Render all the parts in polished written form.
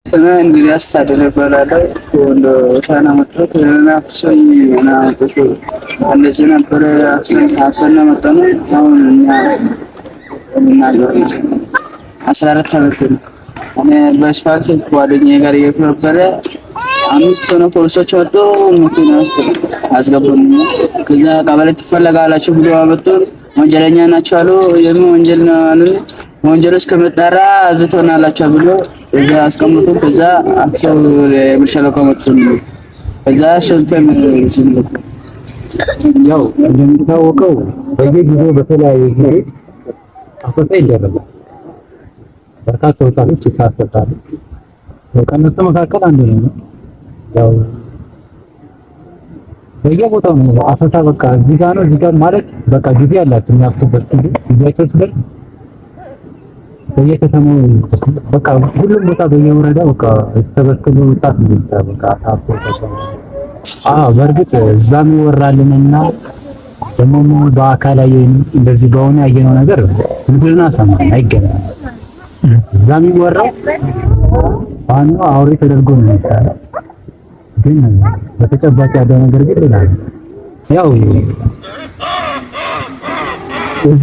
ስለ እንግዲህ አስተዳደር ይባላል። ወንዶ ሻና መጥቶ ለናፍሰኝ እና እንደዚህ ነበር አሰና መጣነ አሁን እኛ እናገር 14 ዓመት ነው። እኔ በስፋት ጓደኛዬ ጋር እየነበረ አምስት ሆነ ፖሊሶች ወጥቶ መኪና ውስጥ አስገቡን። ከዛ ቀበሌ ትፈለጋላችሁ ብሎ አመጡን። ወንጀለኛ ናቸው አሉ። የምን ወንጀል ነው አሉ። ወንጀሎች ከመጣራ አዝቶናላችሁ ብሎ እዛ አስቀምጡ። ከዛ አክሰው የብርሸለቆ መጡን። ከዛ ሸልተን ዝም ያው እንደሚታወቀው በየጊዜው በተለያየ ጊዜ አፈሳ ይደረጋል። በርካታ ወጣቶች ይታሰራሉ። ከእነሱ መካከል አንዱ ነው። ያው በየቦታው ነው አፈሳ። በቃ እዚህ ጋር ነው እዚህ ጋር ማለት በቃ ጊዜ ያላችሁ የሚያፍሱበት ጊዜያቸው ሲደርስ በየከተማው በቃ ሁሉም ቦታ በየወረዳ በቃ የተሰበሰበ ወጣት ነው በቃ ታፍሶ በእርግጥ እዛም ይወራልንና ደግሞ በአካል እንደዚህ በሆነ ያየነው ነገር ምድርና ሰማይ አይገናኝም። እዛም ይወራው ዋና አውሬ ተደርጎ ነው የሚሰራው። ግን በተጨባጭ ያለው ነገር ግን ሌላ ነው። ያው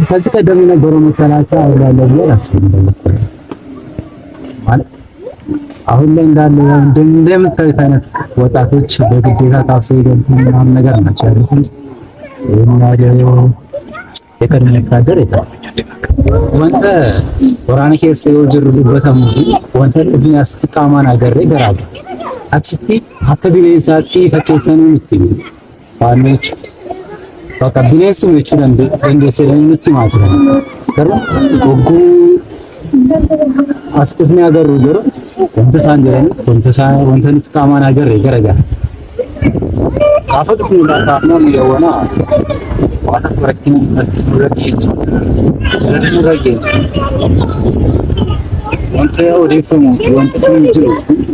ከዚህ ቀደም የነበረው መከላከያ ያለ ብለን አስበን ማለት አሁን ላይ እንዳለ እንደምታዩት አይነት ወጣቶች በግዴታ ታፍሰው ይገቡ ምናምን ነገር ናቸው ያሉት እንጂ የሚያደርገው የቀድሞ ወታደር የለም። ወንተ ወራኔ ከሰው ጅሩበታም ወንተ ለዱንያ ስትቃማን አገሬ ገራብ አቺቲ አከቢሌ ሳቲ ፈከሰኑ ምትይ ባለች በቃ ቢኔስ ነው እንደሰለኝ ምትይ ማለት ነው ከሩ ወጉ አስቁፍኒ አገሩ ገሩ ወንተን ቃማን አገሬ ገረጋ አፈጥኩ ነው የሆነ ዋታ ወረኪን ወረኪን ወንተ ወደፈሙ ወንተ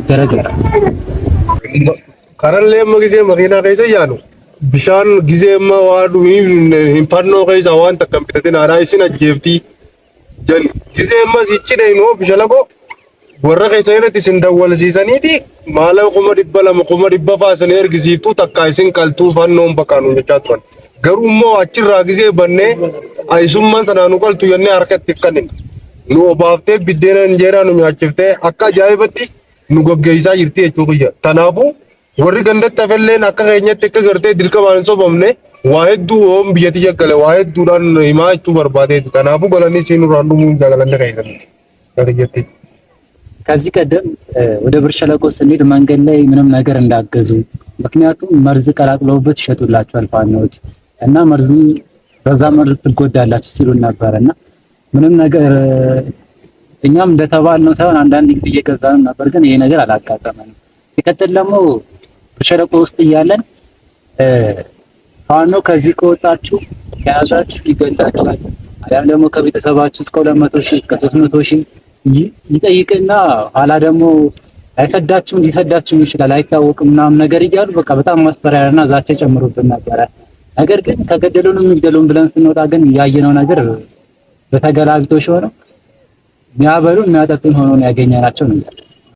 ገረጋ ከረሌም ጊዜ መኪና ከይሰ ያሉ ቢሻን ጊዜማ ዋዱ ኢንፋኖ ከይሰ ዋን ተከምተትን አራይሲና ጀፍቲ ጀን ጊዜማ ሲጭነይ ነው ቢሻለቆ ወረ ከይሰነት ሲንደወል ሲሰኒቲ ማለው ቁመ ዲበ ፋሰን ኤርጊሲቱ ተካይሲን ቀልቱ ፋኖን በቃኑ ቻትሯል ገሩሞ አጭራ ጊዜ በኔ አይሱማን ሰናኑ ቀልቱ የኔ አርከት ይከነኝ ኑ ኦባፍቴ ቢደና እንጀራ ነው ያጭፍቴ አካ ጃይበቲ ኑ ጎገይሳ ይርቴ ቹኩያ ተናቡ ወሪ ገንደት ተፈለን አካ ከኘት ከገርቴ ድልከ ማንሶ በምኔ ዋሄዱ ኦም ቢየት ይገለ ዋሄዱ ዳን ኢማቹ በርባዴ ተናቡ ገለኒ ሲኑ ራንዱ ሙን ጃገለነ ከይዘን ከርየት ከዚህ ቀደም ወደ ብር ሸለቆ ስንሄድ መንገድ ላይ ምንም ነገር እንዳገዙ ምክንያቱም መርዝ ቀላቅለውበት ይሸጡላችኋል ፋኖች እና በዛ መርዝ ትጎዳላችሁ ሲሉን ነበርና ምንም ነገር እኛም እንደተባልነው ሳይሆን አንዳንድ ጊዜ እየገዛን ነበር፣ ግን ይሄ ነገር አላጋጠመንም። ሲቀጥል ደግሞ በሸለቆ ውስጥ እያለን ፋኖ ከዚህ ከወጣችሁ ከያዛችሁ ይገላችኋል፣ አያም ደግሞ ከቤተሰባችሁ እስከ 200 ሺህ እስከ 300 ሺህ ይጠይቅና ኋላ ደግሞ አይሰዳችሁም ሊሰዳችሁም ይችላል አይታወቅም ምናምን ነገር እያሉ በቃ በጣም ማስፈራሪያና ዛቻ ጨምሮብን ነበረ። ነገር ግን ከገደሉንም ይግደሉን ብለን ስንወጣ ግን ያየነው ነገር በተገላቢጦሽ ሆኖ የሚያበሉ የሚያጠጡን ሆኖ ነው ያገኘናቸው ነው።